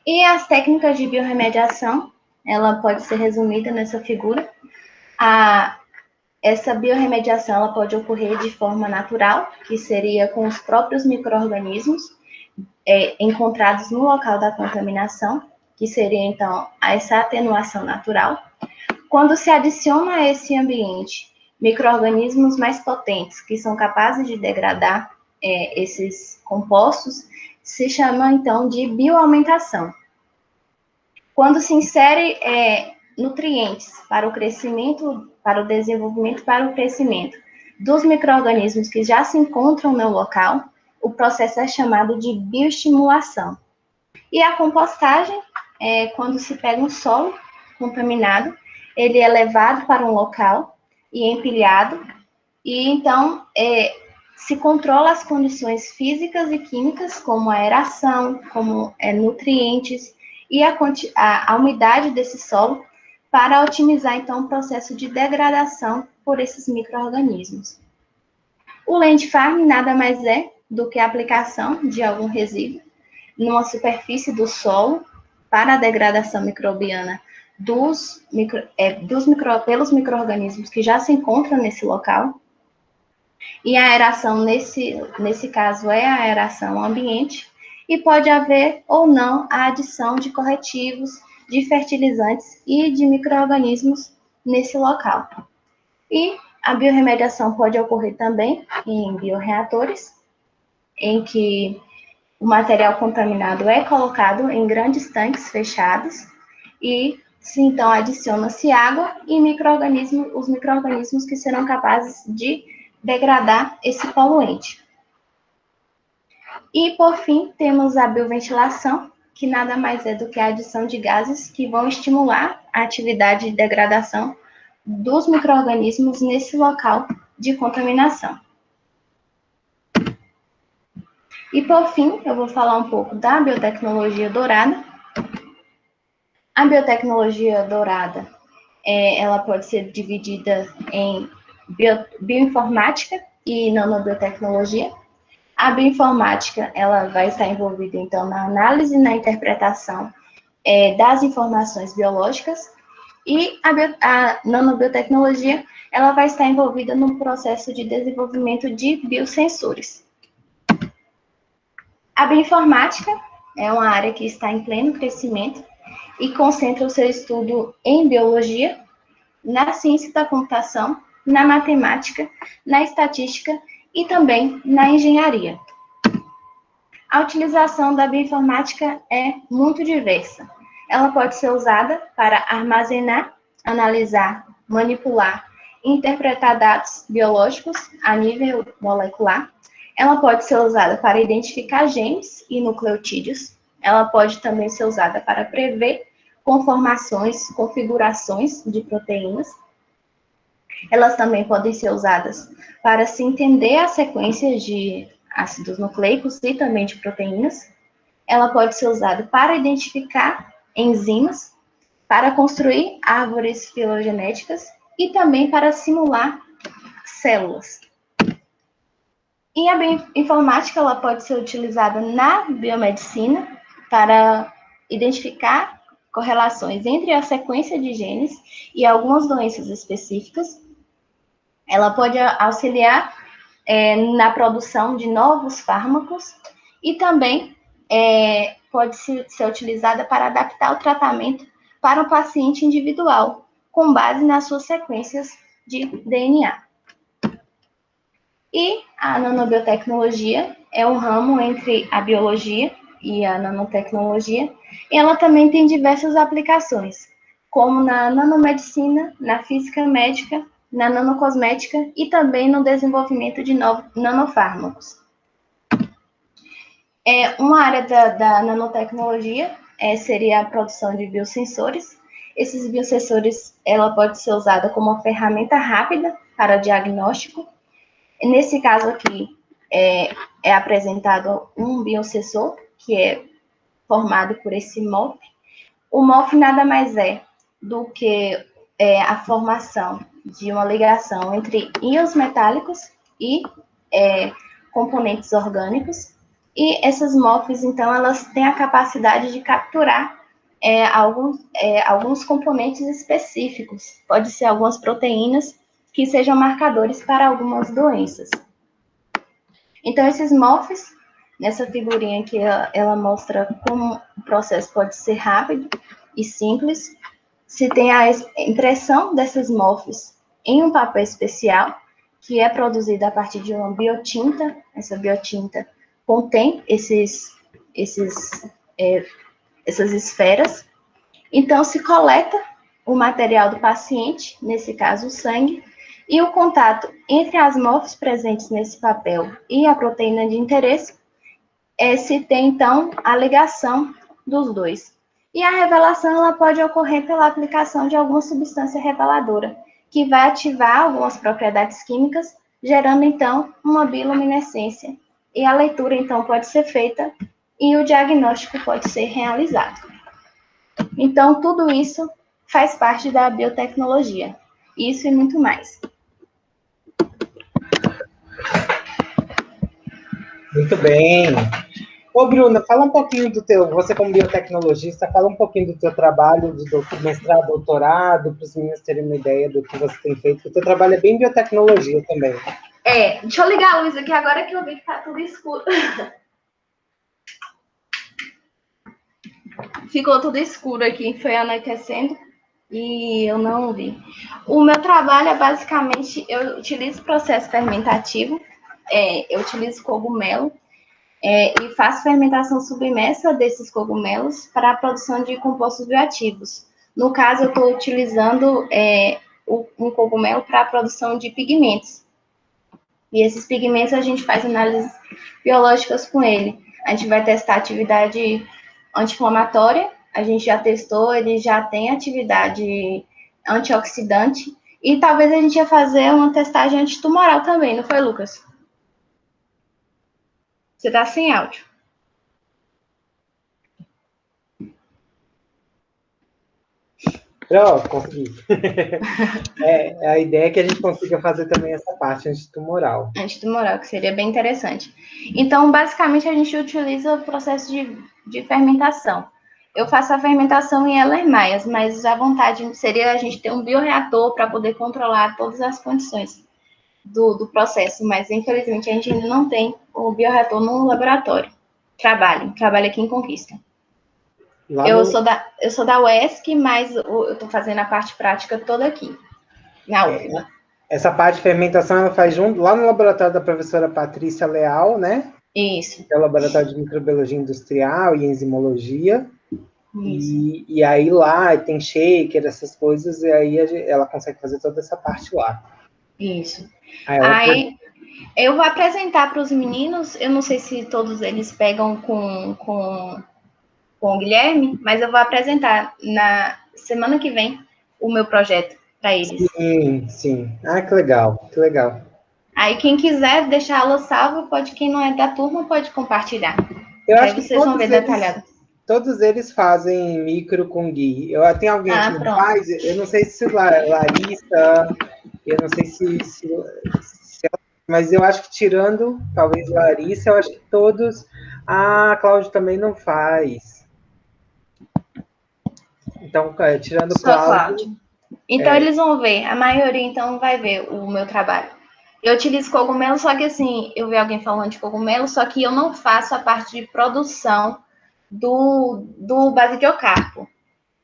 E as técnicas de biorremediação, ela pode ser resumida nessa figura. Essa biorremediação ela pode ocorrer de forma natural, que seria com os próprios micro-organismos encontrados no local da contaminação, que seria, então, essa atenuação natural. Quando se adiciona a esse ambiente micro-organismos mais potentes, que são capazes de degradar esses compostos, se chama, então, de bioaumentação. Quando se insere nutrientes para o crescimento, para o desenvolvimento, para o crescimento dos micro-organismos que já se encontram no local, o processo é chamado de bioestimulação. E a compostagem é quando se pega um solo contaminado, ele é levado para um local e empilhado, e então se controla as condições físicas e químicas, como a aeração, como nutrientes, e a umidade desse solo, para otimizar, então, o processo de degradação por esses micro-organismos. O land farm nada mais é do que a aplicação de algum resíduo numa superfície do solo para a degradação microbiana pelos micro-organismos que já se encontram nesse local. E a aeração, nesse caso, é a aeração ambiente, e pode haver ou não a adição de corretivos, de fertilizantes e de micro-organismos nesse local. E a biorremediação pode ocorrer também em bioreatores, em que o material contaminado é colocado em grandes tanques fechados e então adiciona-se água e os micro-organismos que serão capazes de degradar esse poluente. E, por fim, temos a bioventilação, que nada mais é do que a adição de gases que vão estimular a atividade de degradação dos micro-organismos nesse local de contaminação. E, por fim, eu vou falar um pouco da biotecnologia dourada. A biotecnologia dourada, ela pode ser dividida em bioinformática e nanobiotecnologia. A bioinformática, ela vai estar envolvida, então, na análise e na interpretação das informações biológicas, e a nanobiotecnologia, ela vai estar envolvida no processo de desenvolvimento de biosensores. A bioinformática é uma área que está em pleno crescimento e concentra o seu estudo em biologia, na ciência da computação, na matemática, na estatística e também na engenharia. A utilização da bioinformática é muito diversa. Ela pode ser usada para armazenar, analisar, manipular e interpretar dados biológicos a nível molecular. Ela pode ser usada para identificar genes e nucleotídeos. Ela pode também ser usada para prever conformações, configurações de proteínas. Elas também podem ser usadas para se entender as sequências de ácidos nucleicos e também de proteínas. Ela pode ser usada para identificar enzimas, para construir árvores filogenéticas e também para simular células. E a bioinformática ela pode ser utilizada na biomedicina para identificar correlações entre a sequência de genes e algumas doenças específicas. Ela pode auxiliar na produção de novos fármacos e também pode ser utilizada para adaptar o tratamento para um paciente individual, com base nas suas sequências de DNA. E a nanobiotecnologia é um ramo entre a biologia e a nanotecnologia, e ela também tem diversas aplicações, como na nanomedicina, na física médica, na nanocosmética e também no desenvolvimento de novos nanofármacos. Uma área da nanotecnologia seria a produção de biosensores. Esses biosensores, ela pode ser usada como uma ferramenta rápida para diagnóstico. Nesse caso aqui, é apresentado um biosensor, que é formado por esse MOF. O MOF nada mais é do que a formação de uma ligação entre íons metálicos e componentes orgânicos. E essas MOFs, então, elas têm a capacidade de capturar alguns componentes específicos. Pode ser algumas proteínas que sejam marcadores para algumas doenças. Então, esses MOFs, nessa figurinha aqui, ela mostra como o processo pode ser rápido e simples. Se tem a impressão dessas MOFs em um papel especial, que é produzido a partir de uma biotinta. Essa biotinta contém essas esferas. Então, se coleta o material do paciente, nesse caso o sangue, e o contato entre as MOFs presentes nesse papel e a proteína de interesse, se tem, então, a ligação dos dois. E a revelação ela pode ocorrer pela aplicação de alguma substância reveladora, que vai ativar algumas propriedades químicas, gerando, então, uma bioluminescência. E a leitura, então, pode ser feita e o diagnóstico pode ser realizado. Então, tudo isso faz parte da biotecnologia. Isso e muito mais. Muito bem. Ô, Bruna, fala um pouquinho você como biotecnologista, fala um pouquinho do teu trabalho de mestrado, doutorado, para os meninos terem uma ideia do que você tem feito. O teu trabalho é bem biotecnologia também. Deixa eu ligar a luz aqui agora que eu vi que tá tudo escuro. Ficou tudo escuro aqui, foi anoitecendo e eu não vi. O meu trabalho é basicamente, eu utilizo processo fermentativo, eu utilizo cogumelo, e faço fermentação submersa desses cogumelos para a produção de compostos bioativos. No caso, eu estou utilizando um cogumelo para a produção de pigmentos. E esses pigmentos a gente faz análises biológicas com ele. A gente vai testar atividade anti-inflamatória, a gente já testou, ele já tem atividade antioxidante, e talvez a gente ia fazer uma testagem antitumoral também, não foi, Lucas? Você tá sem áudio. Pronto, consegui. A ideia é que a gente consiga fazer também essa parte antitumoral. Antitumoral, que seria bem interessante. Então, basicamente, a gente utiliza o processo de fermentação. Eu faço a fermentação em Erlenmeyers, mas a vontade seria a gente ter um bioreator para poder controlar todas as condições do processo, mas infelizmente a gente ainda não tem o bioreator no laboratório. Trabalho aqui em Conquista. Eu sou da UESC, mas eu estou fazendo a parte prática toda aqui. na UFBA. Essa parte de fermentação ela faz junto, lá no laboratório da professora Patrícia Leal, né? Isso. Que é o laboratório de microbiologia industrial e enzimologia. Isso. E aí lá tem shaker, essas coisas, e aí ela consegue fazer toda essa parte lá. Isso. Aí eu vou apresentar para os meninos, eu não sei se todos eles pegam com o Guilherme, mas eu vou apresentar na semana que vem o meu projeto para eles. Sim, sim. Ah, que legal, que legal. Aí quem quiser deixar a aula salva, pode, quem não é da turma, pode compartilhar. Eu Aí acho que vocês vão ver detalhado. todos eles fazem micro com Gui. Tem alguém que não Pronto. faz? Eu não sei se Larissa, eu não sei mas eu acho que tirando, talvez Larissa, eu acho que todos. A Cláudia também não faz. Então, tirando Só Cláudia. Cláudio. Então eles vão ver, a maioria então vai ver o meu trabalho. Eu utilizo cogumelo, só que assim, eu vi alguém falando de cogumelo, só que eu não faço a parte de produção do basidiocarpo.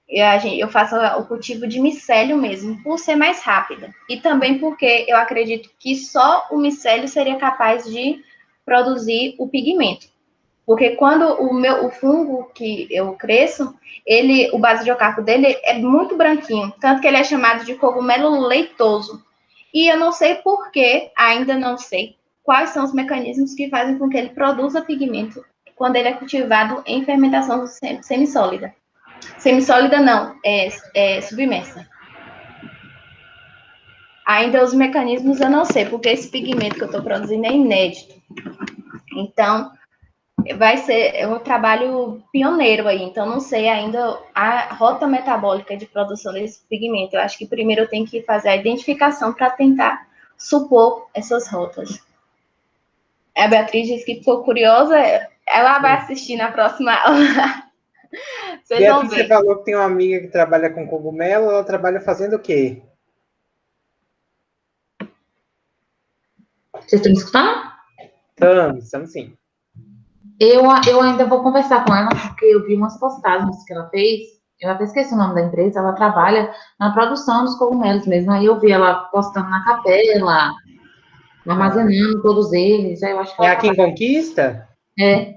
Eu faço o cultivo de micélio mesmo, por ser mais rápida. E também porque eu acredito que só o micélio seria capaz de produzir o pigmento. Porque quando o fungo que eu cresço, o basidiocarpo dele é muito branquinho, tanto que ele é chamado de cogumelo leitoso. E eu não sei por que, ainda não sei, quais são os mecanismos que fazem com que ele produza pigmento quando ele é cultivado em fermentação semissólida. Semissólida não, é submersa. Ainda os mecanismos eu não sei, porque esse pigmento que eu estou produzindo é inédito. Então, vai ser um trabalho pioneiro aí, então não sei ainda a rota metabólica de produção desse pigmento. Eu acho que primeiro eu tenho que fazer a identificação para tentar supor essas rotas. A Beatriz disse que ficou curiosa, ela vai assistir na próxima aula. Vocês vão Beatriz, você ver. falou que tem uma amiga que trabalha com cogumelo, ela trabalha fazendo o quê? Vocês estão escutando? Estamos sim. Eu ainda vou conversar com ela, porque eu vi umas postagens que ela fez. Eu até esqueci o nome da empresa. Ela trabalha na produção dos cogumelos mesmo. Aí eu vi ela postando na capela, armazenando todos eles. Aí eu acho que É ela aqui em trabalha. Conquista? É,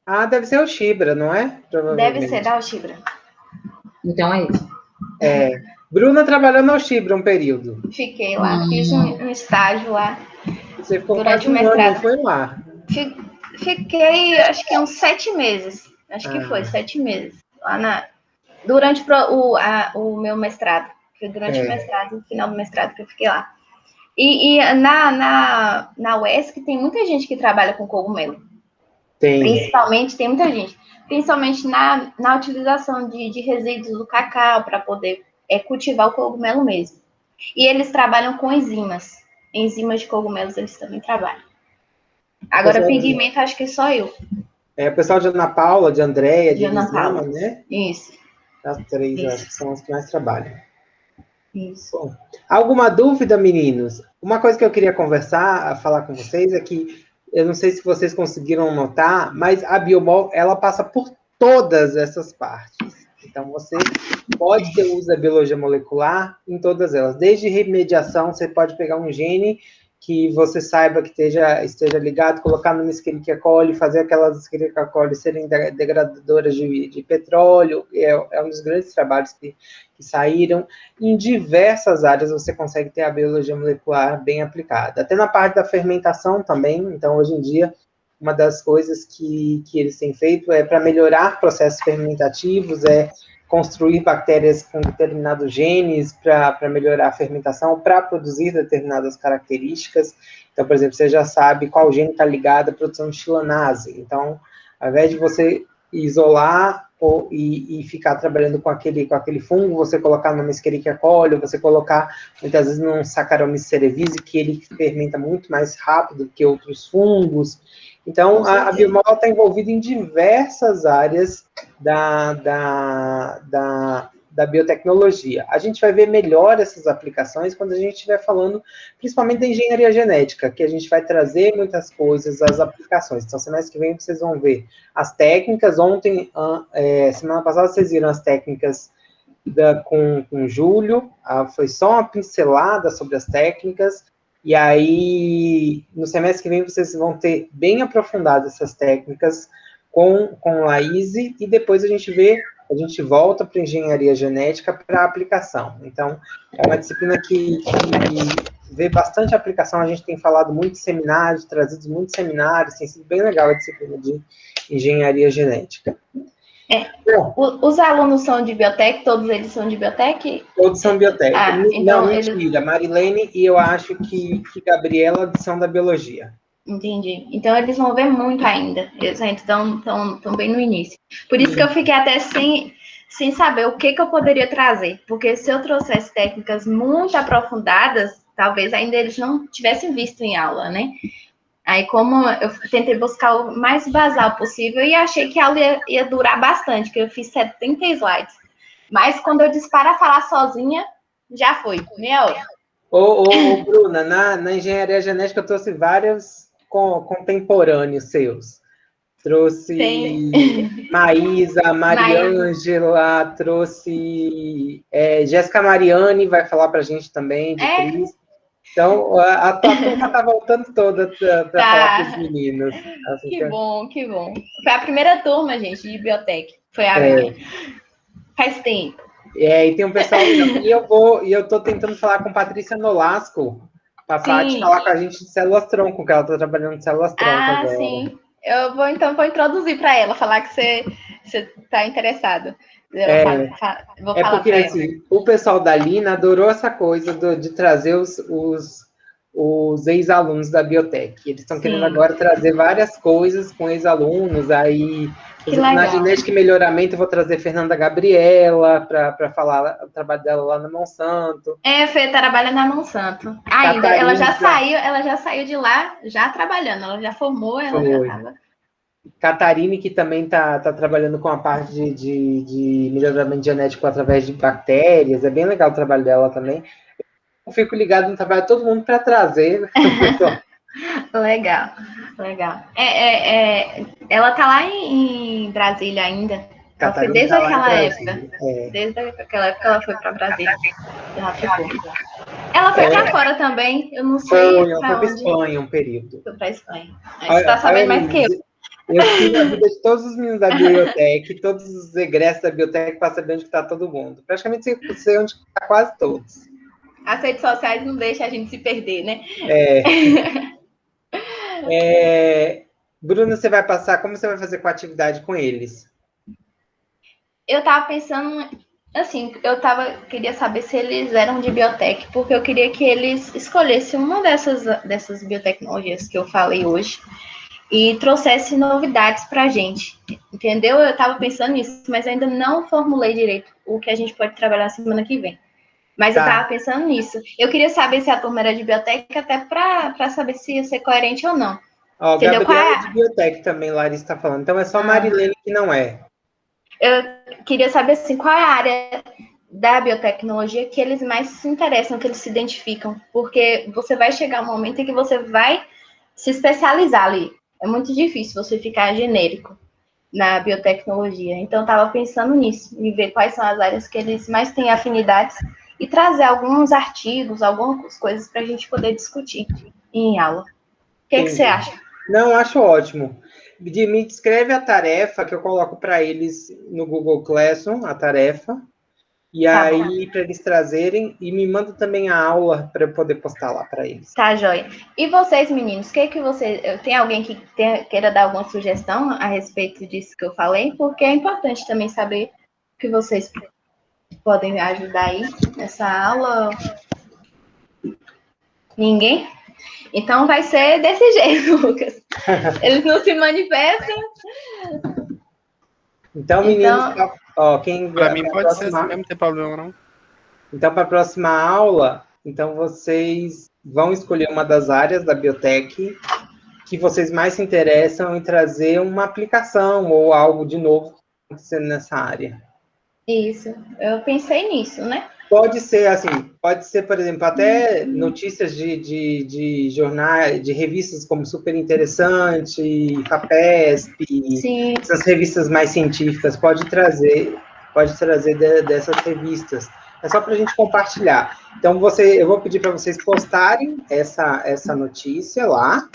Ah, deve ser o Chibra, não é? Deve ser Provavelmente. da Alchibra. então é isso. Bruna trabalhou no Chibra um período. Fiquei lá, fiz um estágio lá Você ficou durante quase o um ano, não mestrado. foi lá? Fiquei, acho que uns 7 meses. Acho que foi 7 meses. Durante o meu mestrado. Foi durante o mestrado, no final do mestrado que eu fiquei lá. E na UESC tem muita gente que trabalha com cogumelo. Tem. Principalmente, tem muita gente. Principalmente na utilização de resíduos do cacau para poder cultivar o cogumelo mesmo. E eles trabalham com enzimas. Enzimas de cogumelos eles também trabalham. Agora, pigmento, acho que só eu. O pessoal de Ana Paula, de Andréia, de De Ana Elisama, Paula. né? Isso. As três, eu acho que são as que mais trabalham. Isso. Bom, alguma dúvida, meninos? Uma coisa que eu queria falar com vocês é que eu não sei se vocês conseguiram notar, mas a Biomol, ela passa por todas essas partes. Então, você pode ter uso da biologia molecular em todas elas. Desde remediação, você pode pegar um gene que você saiba que esteja ligado, colocar numa Escherichia coli, fazer aquelas Escherichia coli serem degradadoras de petróleo. É um dos grandes trabalhos que saíram. Em diversas áreas você consegue ter a biologia molecular bem aplicada. Até na parte da fermentação também. Então, hoje em dia, uma das coisas que eles têm feito é para melhorar processos fermentativos, construir bactérias com determinados genes para melhorar a fermentação, para produzir determinadas características. Então, por exemplo, você já sabe qual gene está ligado à produção de xilanase. Então, ao invés de você isolar e ficar trabalhando com aquele fungo, você colocar numa Escherichia coli, você colocar, muitas vezes, num Saccharomyces cerevisiae, que ele fermenta muito mais rápido que outros fungos. Então, a Biomol está envolvida em diversas áreas da biotecnologia. A gente vai ver melhor essas aplicações quando a gente estiver falando, principalmente da engenharia genética, que a gente vai trazer muitas coisas, as aplicações. Então, semestre que vem vocês vão ver as técnicas. Semana passada vocês viram as técnicas com o Júlio, foi só uma pincelada sobre as técnicas, e aí, no semestre que vem, vocês vão ter bem aprofundado essas técnicas com Laís, e depois a gente volta para engenharia genética para aplicação. Então, é uma disciplina que vê bastante aplicação, a gente tem falado muito de seminários, trazido muitos seminários, tem sido bem legal a disciplina de engenharia genética. Os alunos são de biotec, todos eles são de biotec? Todos são biotec. Então não, mentira, Marilene e eu acho que Gabriela são da biologia. Entendi. Então, eles vão ver muito ainda. Eles ainda estão bem no início. Por isso que eu fiquei até sem saber o que eu poderia trazer. Porque se eu trouxesse técnicas muito aprofundadas, talvez ainda eles não tivessem visto em aula, né? Aí, como eu tentei buscar o mais basal possível e achei que a aula ia durar bastante, que eu fiz 70 slides. Mas quando eu disse para falar sozinha, já foi, meia hora. Ô, Bruna, na engenharia genética eu trouxe vários contemporâneos seus. Trouxe Maísa, Mariângela, trouxe Jéssica Mariani, vai falar para a gente também, de Cris. Então, a tua turma está voltando toda para falar para os meninos. Assim, que bom. Foi a primeira turma, gente, de biotec. Foi faz tempo. E tem um pessoal... e eu estou tentando falar com Patrícia Nolasco, para falar com a gente de células-tronco, que ela está trabalhando de células-tronco agora. Sim. Eu vou introduzir para ela, falar que você está interessado. Vou falar porque assim, o pessoal da Lina adorou essa coisa de trazer os ex-alunos da biotec. Eles estão querendo agora trazer várias coisas com ex-alunos. Aí, na genética e melhoramento, eu vou trazer Fernanda Gabriela para falar o trabalho dela lá na Monsanto. Fê trabalha na Monsanto. Ainda, ela já saiu de lá, já trabalhando. Ela já formou, ela já estava... Catarine, que também está trabalhando com a parte de melhoramento genético através de bactérias. É bem legal o trabalho dela também. Eu fico ligado no trabalho de todo mundo para trazer. Legal. Ela está lá em Brasília ainda. Ela foi desde aquela época. Desde aquela época ela foi para Brasília. Ela foi para fora também. Eu não sei. Ela foi para Espanha um período. Foi para Espanha. Você está sabendo mais que eu. Eu fiz a vida de todos os meninos da biotec, todos os egressos da biotec, para saber onde está todo mundo. Praticamente sei onde está quase todos. As redes sociais não deixam a gente se perder, né? Bruna, como você vai fazer com a atividade com eles? Eu estava pensando, assim, queria saber se eles eram de biotec, porque eu queria que eles escolhessem uma dessas biotecnologias que eu falei hoje, e trouxesse novidades para a gente, entendeu? Eu estava pensando nisso, mas ainda não formulei direito o que a gente pode trabalhar na semana que vem. Mas eu estava pensando nisso. Eu queria saber se a turma era de biotec, até para saber se ia ser coerente ou não. Entendeu? Gabriela é de biotec também, Larissa está falando. Então é só Marilene que não é. Eu queria saber, assim, qual é a área da biotecnologia que eles mais se interessam, que eles se identificam. Porque você vai chegar um momento em que você vai se especializar ali. É muito difícil você ficar genérico na biotecnologia. Então, eu estava pensando nisso, em ver quais são as áreas que eles mais têm afinidades e trazer alguns artigos, algumas coisas para a gente poder discutir em aula. O que você acha? Não, acho ótimo. Me descreve a tarefa que eu coloco para eles no Google Classroom, a tarefa. E aí, para eles trazerem, e me manda também a aula para eu poder postar lá para eles. Tá, joia. E vocês, meninos, tem alguém que queira dar alguma sugestão a respeito disso que eu falei? Porque é importante também saber o que vocês podem me ajudar aí nessa aula. Ninguém? Então vai ser desse jeito, Lucas. Eles não se manifestam. Então, meninos, para mim pode ser assim, não tem problema não. Então, para a próxima aula, vocês vão escolher uma das áreas da biotec que vocês mais se interessam em trazer uma aplicação ou algo de novo acontecendo nessa área. Isso, eu pensei nisso, né? Pode ser, por exemplo, até notícias de jornais, de revistas como Super Interessante, FAPESP, essas revistas mais científicas, pode trazer pode trazer dessas revistas. É só para a gente compartilhar. Então, eu vou pedir para vocês postarem essa notícia lá,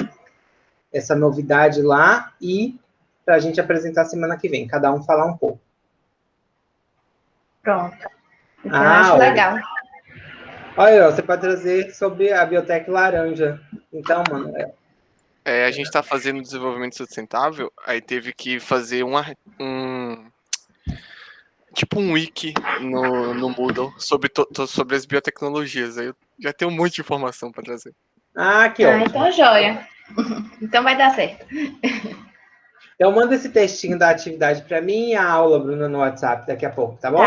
essa novidade lá, e para a gente apresentar semana que vem, cada um falar um pouco. Pronto. Então, acho legal. Olha, você pode trazer sobre a biotec laranja. Então, Manuel. A gente está fazendo desenvolvimento sustentável, aí teve que fazer tipo um wiki no Moodle sobre as biotecnologias. Aí eu já tenho um monte de informação para trazer. Que ótimo. Então, joia. Então vai dar certo. Então, manda esse textinho da atividade para mim e a aula, Bruna, no WhatsApp daqui a pouco, tá bom?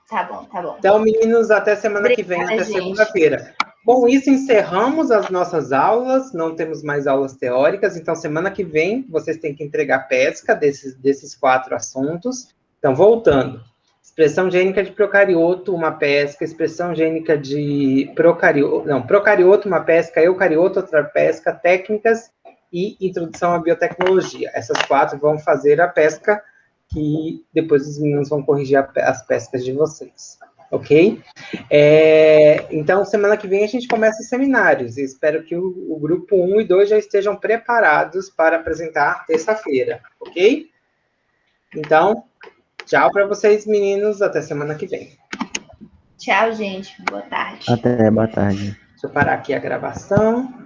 Tá bom. Então, meninos, até semana que vem, até segunda-feira. Com isso, encerramos as nossas aulas, não temos mais aulas teóricas, então, semana que vem, vocês têm que entregar pesca desses 4 assuntos. Então, voltando. Expressão gênica de procarioto, uma pesca. Expressão gênica de procarioto, uma pesca. Eucarioto, outra pesca. Técnicas e introdução à biotecnologia. Essas 4 vão fazer a pesca, que depois os meninos vão corrigir as pescas de vocês, ok? Então, semana que vem a gente começa os seminários, e espero que o grupo 1 e 2 já estejam preparados para apresentar terça-feira, ok? Então, tchau para vocês, meninos, até semana que vem. Tchau, gente, boa tarde. Até, boa tarde. Deixa eu parar aqui a gravação.